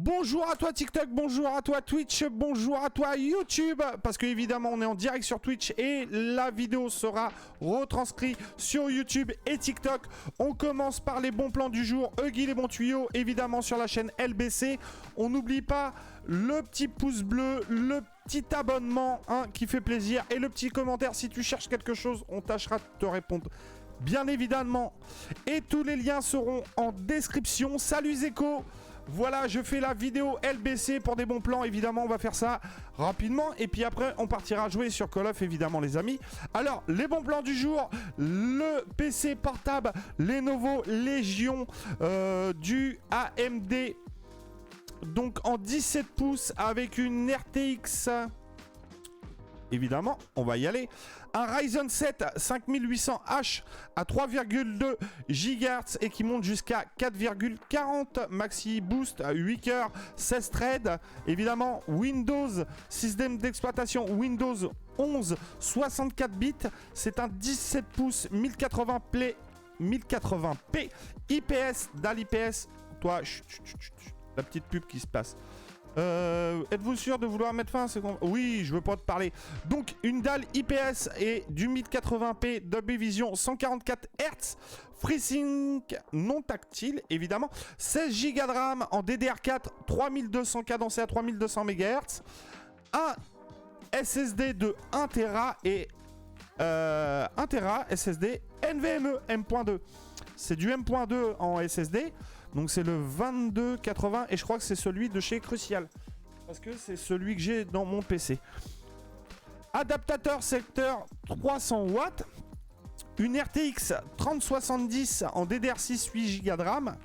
Bonjour à toi TikTok, bonjour à toi Twitch, bonjour à toi YouTube, parce que évidemment on est en direct sur Twitch et la vidéo sera retranscrite sur YouTube et TikTok. On commence par les bons plans du jour, Huggy les bons tuyaux, évidemment sur la chaîne LBC. On n'oublie pas le petit pouce bleu, le petit abonnement qui fait plaisir et le petit commentaire si tu cherches quelque chose, on tâchera de te répondre. Bien évidemment. Et tous les liens seront en description. Salut Zeko. Voilà, je fais la vidéo LBC pour des bons plans. Évidemment, on va faire ça rapidement. Et puis après, on partira jouer sur Call of, évidemment, les amis. Alors, les bons plans du jour. Le PC portable Lenovo Legion du AMD. Donc, en 17 pouces avec une RTX... Évidemment, on va y aller. Un Ryzen 7 5800H à 3,2 GHz et qui monte jusqu'à 4,40 maxi boost à 8 cœurs, 16 threads. Évidemment, Windows, système d'exploitation Windows 11, 64 bits. C'est un 17 pouces 1080p IPS, dalle IPS. Toi, la petite pub qui se passe. Êtes-vous sûr de vouloir mettre fin à ce... Oui, je veux pas te parler. Donc, une dalle IPS et du 1080p Dolby Vision 144 Hz. FreeSync non tactile, évidemment. 16 Go de RAM en DDR4, 3200 cadencé à 3200 MHz. Un SSD de 1 Tera et 1 Tera SSD NVMe M.2. C'est du M.2 en SSD. Donc c'est le 2280 et je crois que c'est celui de chez Crucial. Parce que c'est celui que j'ai dans mon PC. Adaptateur secteur 300 watts. Une RTX 3070 en DDR6 8 Go de RAM.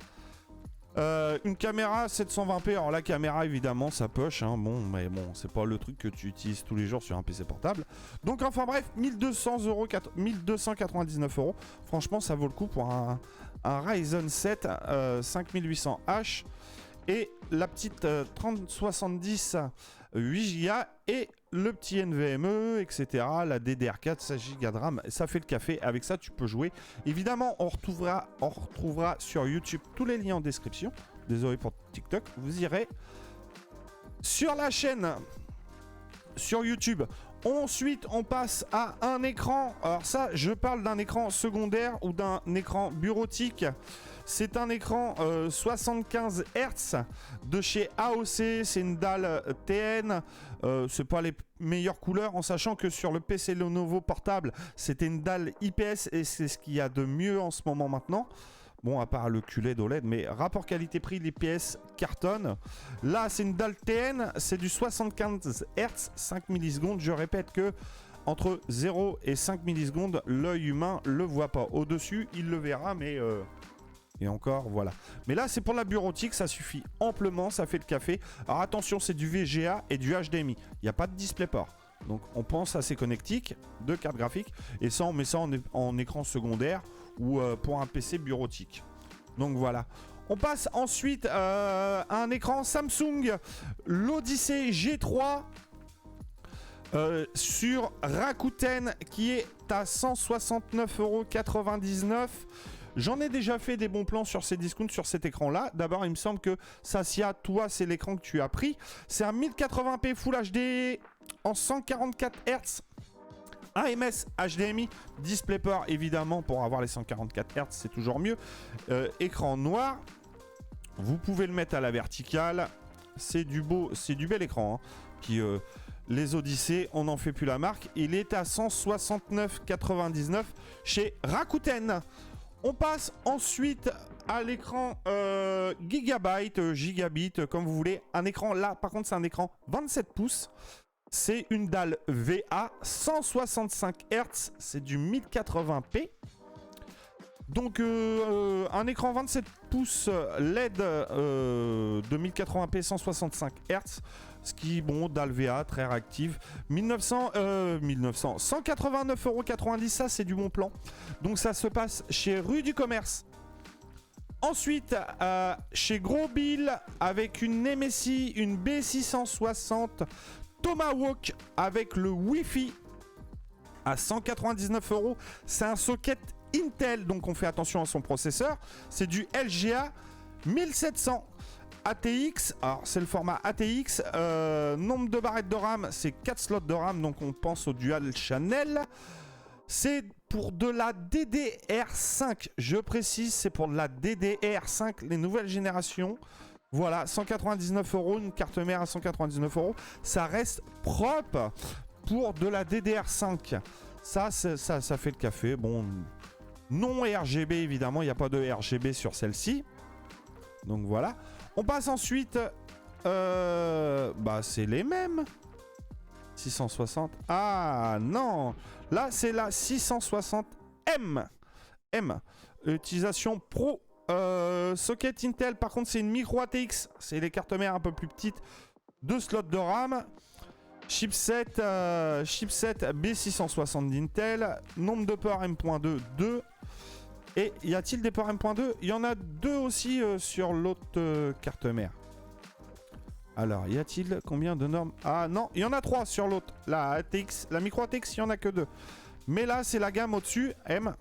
Une caméra 720p. Alors la caméra évidemment ça poche. Hein. Bon, mais bon, c'est pas le truc que tu utilises tous les jours sur un PC portable. Donc enfin bref, 1299 €. Franchement ça vaut le coup pour un Ryzen 7 5800H et la petite 3070 8 Go et le petit NVMe, etc. La DDR4, 16 Go de RAM, ça fait le café. Avec ça, tu peux jouer. Évidemment, on retrouvera sur YouTube tous les liens en description. Désolé pour TikTok. Vous irez sur la chaîne sur YouTube. Ensuite, on passe à un écran. Alors ça, je parle d'un écran secondaire ou d'un écran bureautique. C'est un écran 75 Hz de chez AOC. C'est une dalle TN. C'est pas les meilleures couleurs, en sachant que sur le PC Lenovo portable, c'était une dalle IPS et c'est ce qu'il y a de mieux en ce moment maintenant. Bon, à part le QLED OLED, mais rapport qualité-prix, l'IPS cartonne. Là, c'est une dalle TN, c'est du 75 Hz, 5 millisecondes. Je répète que entre 0 et 5 millisecondes, l'œil humain le voit pas. Au-dessus, il le verra, mais... Et encore, voilà. Mais là, c'est pour la bureautique, ça suffit amplement, ça fait le café. Alors attention, c'est du VGA et du HDMI. Il n'y a pas de DisplayPort. Donc, on pense à ces connectiques de carte graphique. Et ça, on met ça en écran secondaire ou pour un PC bureautique. Donc, voilà. On passe ensuite à un écran Samsung, l'Odyssey G3 sur Rakuten qui est à 169,99 €. J'en ai déjà fait des bons plans sur ces discounts sur cet écran-là. D'abord, il me semble que Sasia, toi, c'est l'écran que tu as pris. C'est un 1080p Full HD en 144 Hz. AMS HDMI, DisplayPort évidemment pour avoir les 144 Hz, c'est toujours mieux. Écran noir. Vous pouvez le mettre à la verticale. C'est du bel écran. Hein, qui... les Odyssey, on n'en fait plus la marque. Il est à 169,99 chez Rakuten. On passe ensuite à l'écran gigabit, comme vous voulez. Un écran là, par contre, c'est un écran 27 pouces. C'est une dalle VA 165 Hz. C'est du 1080p. Donc, un écran 27 pouces LED de 1080p 165 Hz. Ce qui, bon, dalle VA, très réactive. 189,90 €, ça c'est du bon plan. Donc ça se passe chez Rue du Commerce. Ensuite, chez Gros Bill, avec une MSI, une B660 Tomahawk avec le Wi-Fi à 199 €. C'est un socket Intel, donc on fait attention à son processeur. C'est du LGA 1700. ATX, alors c'est le format ATX, nombre de barrettes de RAM, c'est 4 slots de RAM, donc on pense au dual channel. C'est pour de la DDR5, je précise, c'est pour de la DDR5, les nouvelles générations. Voilà, 199 €, une carte mère à 199 €, ça reste propre pour de la DDR5. Ça fait le café, bon, non RGB évidemment, il n'y a pas de RGB sur celle-ci. Donc voilà. On passe ensuite. Bah, c'est les mêmes. 660. Ah non. Là, c'est la 660M. M. Utilisation pro. Socket Intel. Par contre, c'est une micro ATX. C'est les cartes mères un peu plus petites. 2 slots de RAM. Chipset B660 d'Intel. Nombre de ports M.2, 2. Et y a-t-il des ports M.2? Il y en a 2 aussi sur l'autre carte mère. Alors, y a-t-il combien de normes? Ah non, il y en a 3 sur l'autre. La ATX, la micro ATX, il n'y en a que 2. Mais là, c'est la gamme au-dessus, M.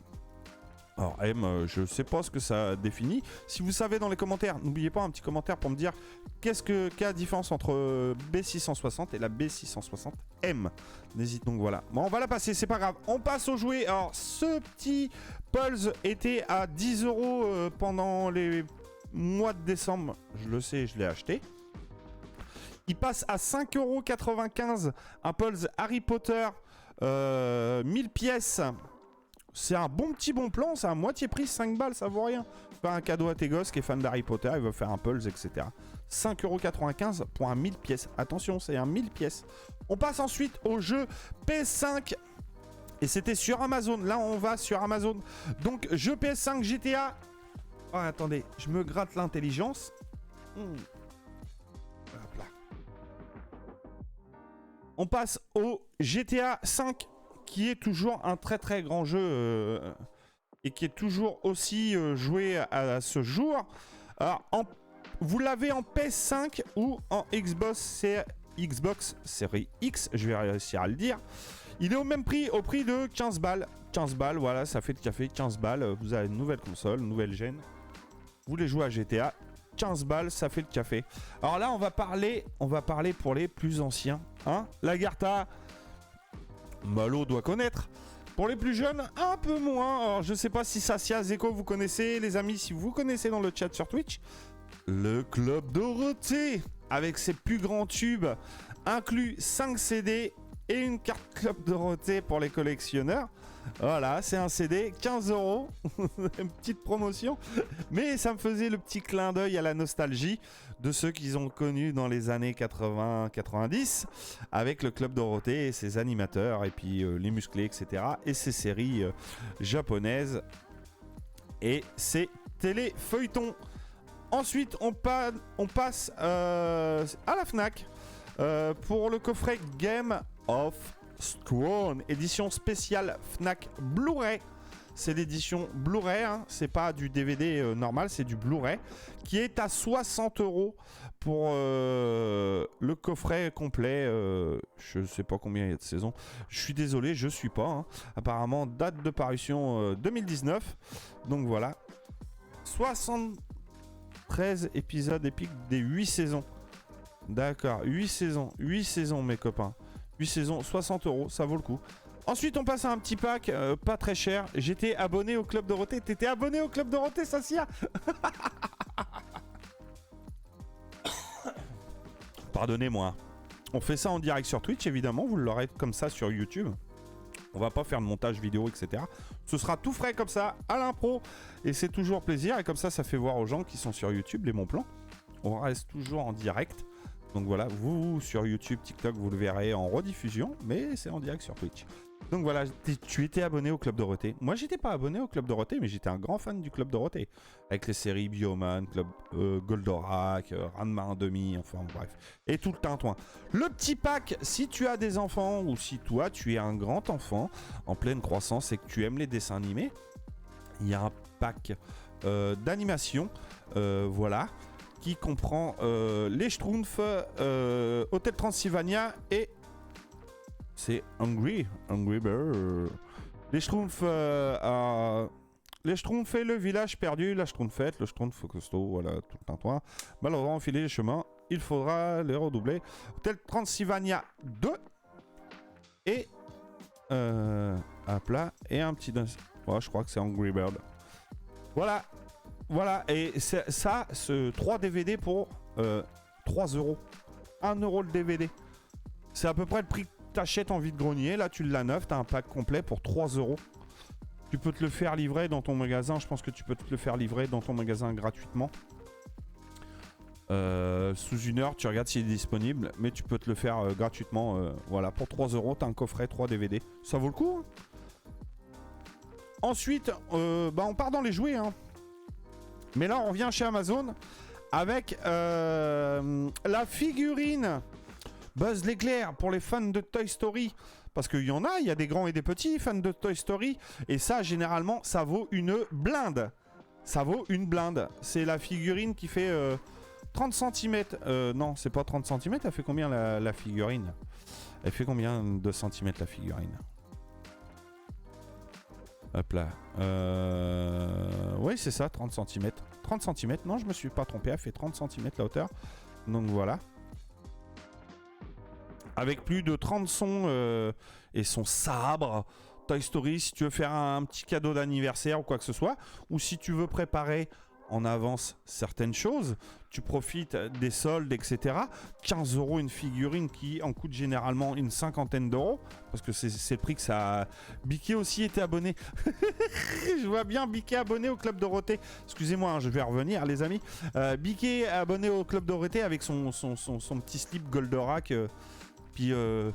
Alors, M, je sais pas ce que ça définit. Si vous savez dans les commentaires, n'oubliez pas un petit commentaire pour me dire quelle est la différence entre B660 et la B660M. N'hésite donc, voilà. Bon, on va la passer, c'est pas grave. On passe au jouet. Alors, ce petit Pulse était à 10 € pendant les mois de décembre. Je le sais, je l'ai acheté. Il passe à 5,95 € un Pulse Harry Potter 1000 pièces. C'est un bon petit bon plan, c'est à moitié prix, 5 balles, ça vaut rien. Faire un cadeau à tes gosses qui est fan d'Harry Potter, il veut faire un Pulse, etc. 5,95 € pour un 1000 pièces. Attention, c'est un 1000 pièces. On passe ensuite au jeu PS5. Et c'était sur Amazon. Là, on va sur Amazon. Donc, jeu PS5 GTA. Oh, attendez, je me gratte l'intelligence. Hop là. On passe au GTA 5, qui est toujours un très très grand jeu et qui est toujours aussi joué à ce jour. Alors, vous l'avez en PS5 ou en Xbox Series X, je vais réussir à le dire. Il est au même prix, au prix de 15 balles. 15 balles, voilà, ça fait le café, 15 balles. Vous avez une nouvelle console, nouvelle gêne. Vous voulez jouer à GTA, 15 balles, ça fait le café. Alors là, on va parler pour les plus anciens. Hein, Lagarta, Malo doit connaître. Pour les plus jeunes, un peu moins. Alors, je sais pas si Sasia, Zeko, vous connaissez, les amis, si vous connaissez dans le chat sur Twitch. Le Club Dorothée, avec ses plus grands tubes, inclut 5 CD et une carte Club Dorothée pour les collectionneurs. Voilà, c'est un CD, 15 €. Une petite promotion. Mais ça me faisait le petit clin d'œil à la nostalgie de ceux qu'ils ont connus dans les années 80-90 avec le Club Dorothée et ses animateurs et puis les musclés, etc. Et ses séries japonaises et ses téléfeuilletons. Ensuite, on passe à la Fnac pour le coffret Game of Thrones, édition spéciale Fnac Blu-ray. C'est l'édition Blu-ray, hein. C'est pas du DVD normal, c'est du Blu-ray, qui est à 60 € pour le coffret complet. Je sais pas combien il y a de saisons. Je suis désolé, je suis pas. Hein. Apparemment, date de parution 2019. Donc voilà. 73 épisodes épiques des 8 saisons. D'accord, 8 saisons mes copains. 8 saisons, 60 €, ça vaut le coup. Ensuite, on passe à un petit pack, pas très cher. J'étais abonné au Club Dorothée. T'étais abonné au Club Dorothée, Sasia? Pardonnez-moi. On fait ça en direct sur Twitch, évidemment. Vous l'aurez comme ça sur YouTube. On va pas faire de montage vidéo, etc. Ce sera tout frais comme ça, à l'impro. Et c'est toujours plaisir. Et comme ça fait voir aux gens qui sont sur YouTube les bons plans. On reste toujours en direct. Donc voilà, vous sur YouTube, TikTok, vous le verrez en rediffusion, mais c'est en direct sur Twitch. Donc voilà, tu étais abonné au Club Dorothée. Moi, j'étais pas abonné au Club Dorothée, mais j'étais un grand fan du Club Dorothée. Avec les séries Bioman, Club Goldorak, Ranma 1,5, enfin bref. Et tout le tintouin. Le petit pack, si tu as des enfants ou si toi, tu es un grand enfant en pleine croissance et que tu aimes les dessins animés, il y a un pack d'animation, voilà, qui comprend les Schtroumpfs, Hotel Transylvania et c'est Hungry Bird. Les Schtroumpfs Les Schtroumpfs et le village perdu, la Schtroumpfette, le Schtroumpf costaud, voilà, tout le tintouin. Malheureusement, enfiler les chemins, il faudra les redoubler. Hôtel Transylvania 2. Et... hop là, et un petit... Ouais, je crois que c'est Angry Bird. Voilà. Voilà, et ça, ce 3 DVD pour 3 euros. 1 euro le DVD. C'est à peu près le prix que t'achètes en vide-grenier. Là, tu l'as neuf, t'as un pack complet pour 3 euros. Tu peux te le faire livrer dans ton magasin. Je pense que tu peux te le faire livrer dans ton magasin gratuitement. Sous une heure, tu regardes s'il est disponible. Mais tu peux te le faire gratuitement. Voilà, pour 3 euros, t'as un coffret 3 DVD. Ça vaut le coup, hein. Ensuite, on part dans les jouets, hein. Mais là, on revient chez Amazon avec la figurine Buzz l'éclair pour les fans de Toy Story. Parce qu'il y en a, il y a des grands et des petits fans de Toy Story. Et ça, généralement, ça vaut une blinde. Ça vaut une blinde. C'est la figurine qui fait 30 cm. Non, c'est pas 30 cm. Elle fait combien la figurine? Elle fait combien de centimètres la figurine? Hop là. Oui, c'est ça, 30 cm. 30 cm, non, je me suis pas trompé. Elle fait 30 cm la hauteur. Donc voilà. Avec plus de 30 sons et son sabre. Toy Story, si tu veux faire un petit cadeau d'anniversaire ou quoi que ce soit. Ou si tu veux préparer en avance certaines choses. Tu profites des soldes, etc. 15 € une figurine qui en coûte généralement une cinquantaine d'euros. Parce que c'est le prix que ça a... Biquet aussi était abonné. Je vois bien Biquet abonné au Club Dorothée. Excusez-moi, hein, je vais revenir les amis. Biquet abonné au Club Dorothée avec son petit slip Goldorak. Puis le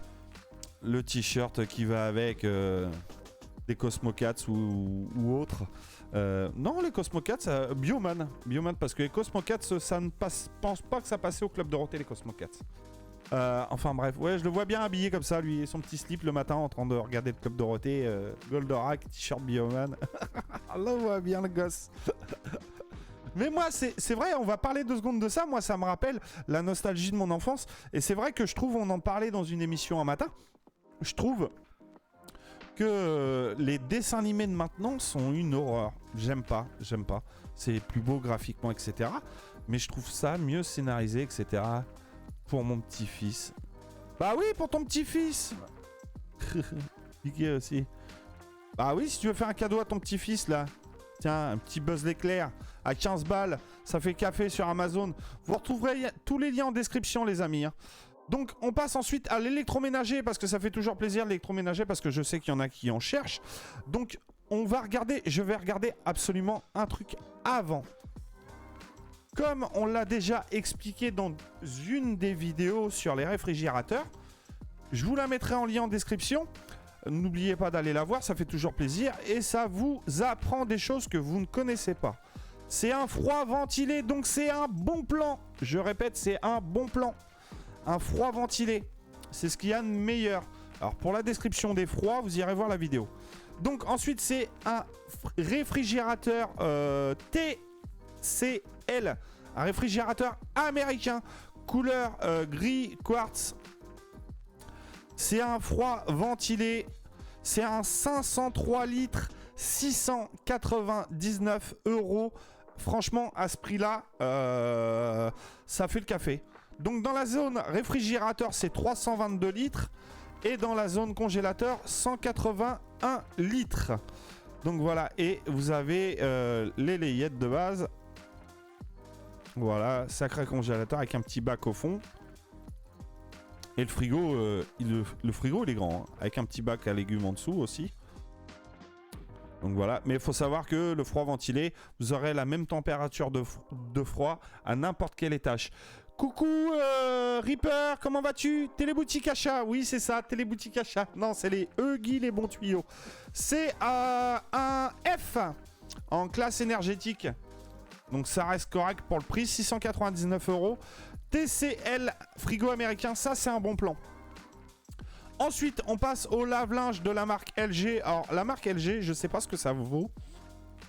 t-shirt qui va avec des Cosmocats ou autres. Non, les Cosmocats, Bioman, parce que les Cosmocats, ça ne pense pas que ça passait au Club Dorothée, les Cosmocats. Enfin bref, ouais, je le vois bien habillé comme ça, lui et son petit slip le matin en train de regarder le Club Dorothée, Goldorak, t-shirt Bioman. On le voit bien le gosse. Mais moi, c'est vrai, on va parler 2 secondes de ça. Moi, ça me rappelle la nostalgie de mon enfance. Et c'est vrai que je trouve, on en parlait dans une émission un matin, je trouve que les dessins animés de maintenant sont une horreur. J'aime pas. C'est plus beau graphiquement, etc. Mais je trouve ça mieux scénarisé, etc. Pour mon petit-fils. Bah oui, pour ton petit-fils. Piqué aussi. Bah oui, si tu veux faire un cadeau à ton petit-fils, là. Tiens, un petit Buzz l'éclair à 15 balles. Ça fait café sur Amazon. Vous retrouverez tous les liens en description, les amis, hein. Donc, on passe ensuite à l'électroménager, parce que ça fait toujours plaisir l'électroménager, parce que je sais qu'il y en a qui en cherchent. Donc, je vais regarder absolument un truc avant. Comme on l'a déjà expliqué dans une des vidéos sur les réfrigérateurs, je vous la mettrai en lien en description. N'oubliez pas d'aller la voir, ça fait toujours plaisir. Et ça vous apprend des choses que vous ne connaissez pas. C'est un froid ventilé, donc c'est un bon plan. Je répète, c'est un bon plan. Un froid ventilé, c'est ce qu'il y a de meilleur. Alors pour la description des froids, vous irez voir la vidéo. Donc ensuite c'est un réfrigérateur TCL, un réfrigérateur américain, couleur gris quartz. C'est un froid ventilé, c'est un 503 litres, 699 €. Franchement à ce prix-là, ça fait le café. Donc dans la zone réfrigérateur, c'est 322 litres. Et dans la zone congélateur, 181 litres. Donc voilà, et vous avez les layettes de base. Voilà, sacré congélateur avec un petit bac au fond. Et le frigo, le frigo il est grand, hein, avec un petit bac à légumes en dessous aussi. Donc voilà, mais il faut savoir que le froid ventilé, vous aurez la même température de froid à n'importe quel étage. Coucou Reaper, comment vas-tu? Téléboutique achat, oui c'est ça, téléboutique achat. Non, c'est les Huggy, les bons tuyaux. C'est un F en classe énergétique. Donc ça reste correct pour le prix, 699 €. TCL frigo américain, ça c'est un bon plan. Ensuite, on passe au lave-linge de la marque LG. Alors la marque LG, je sais pas ce que ça vaut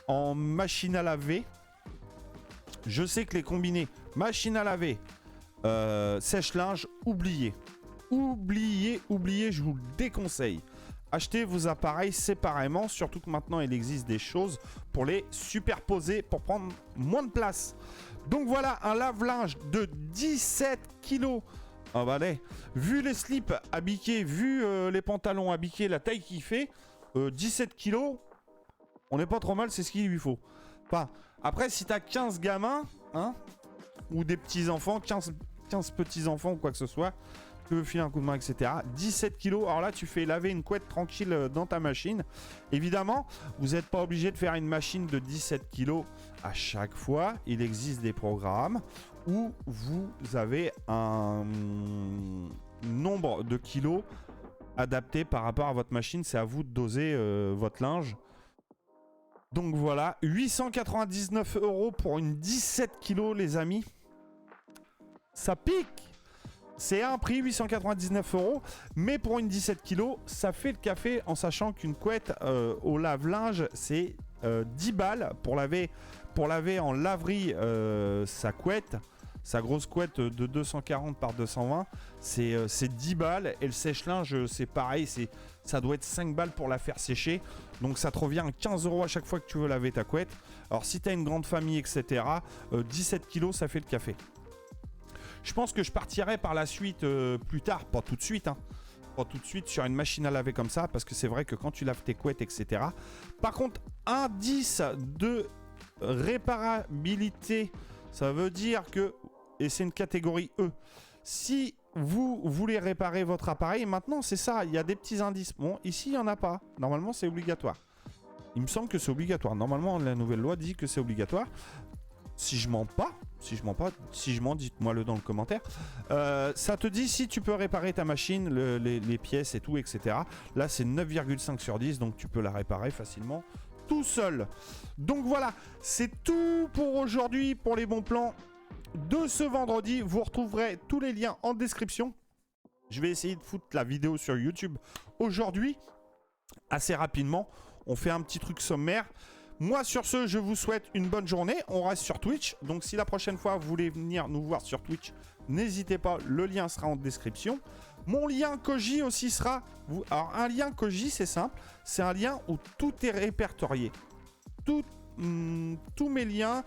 en machine à laver. Je sais que les combinés machine à laver, sèche-linge, oubliez, je vous le déconseille. achetez vos appareils séparément, surtout que maintenant il existe des choses pour les superposer pour prendre moins de place. Donc voilà, un lave-linge de 17 kilos. Ah bah allez, vu les slips abiqués, vu les pantalons abiqués, la taille qu'il fait, 17 kilos, on n'est pas trop mal, c'est ce qu'il lui faut. Enfin, après si t'as 15 gamins, hein, ou des petits-enfants, 15 petits-enfants ou quoi que ce soit, tu veux filer un coup de main, etc. 17 kilos, alors là tu fais laver une couette tranquille dans ta machine. Évidemment, vous n'êtes pas obligé de faire une machine de 17 kilos à chaque fois. Il existe des programmes où vous avez un nombre de kilos adapté par rapport à votre machine. C'est à vous de doser votre linge. Donc voilà, 899 € pour une 17 kilos les amis. Ça pique. C'est un prix, 899 €, mais pour une 17 kilos, ça fait le café en sachant qu'une couette au lave-linge, c'est 10 balles pour laver en laverie sa couette, sa grosse couette de 240 par 220, c'est 10 balles. Et le sèche-linge, c'est pareil, ça doit être 5 balles pour la faire sécher. Donc ça te revient à 15 € à chaque fois que tu veux laver ta couette. Alors si tu as une grande famille, etc., 17 kilos, ça fait le café. Je pense que je partirai par la suite plus tard, pas tout de suite, hein. Pas tout de suite sur une machine à laver comme ça, parce que c'est vrai que quand tu laves tes couettes, etc. Par contre, indice de réparabilité, ça veut dire que, et c'est une catégorie E, si vous voulez réparer votre appareil, maintenant c'est ça, il y a des petits indices. Bon, ici il n'y en a pas, normalement c'est obligatoire. Il me semble que c'est obligatoire, normalement la nouvelle loi dit que c'est obligatoire. Si je mens pas, dites-moi le dans le commentaire. Ça te dit si tu peux réparer ta machine, les pièces et tout, etc. Là, c'est 9,5 sur 10, donc tu peux la réparer facilement tout seul. Donc voilà, c'est tout pour aujourd'hui, pour les bons plans de ce vendredi. Vous retrouverez tous les liens en description. Je vais essayer de foutre la vidéo sur YouTube aujourd'hui, assez rapidement. On fait un petit truc sommaire. Moi, sur ce, je vous souhaite une bonne journée. On reste sur Twitch. Donc, si la prochaine fois, vous voulez venir nous voir sur Twitch, n'hésitez pas. Le lien sera en description. Mon lien Koji aussi sera... Alors, un lien Koji, c'est simple. C'est un lien où tout est répertorié. Tous mes liens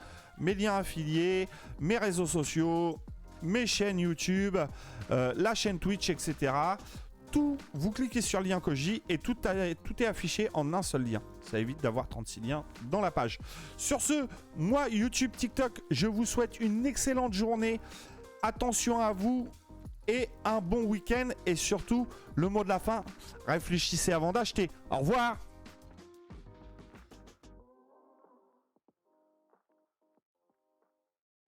affiliés, mes réseaux sociaux, mes chaînes YouTube, la chaîne Twitch, etc. Tout, vous cliquez sur le lien Koji et tout est affiché en un seul lien. Ça évite d'avoir 36 liens dans la page. Sur ce, moi, YouTube, TikTok, je vous souhaite une excellente journée. Attention à vous et un bon week-end. Et surtout, le mot de la fin, réfléchissez avant d'acheter. Au revoir.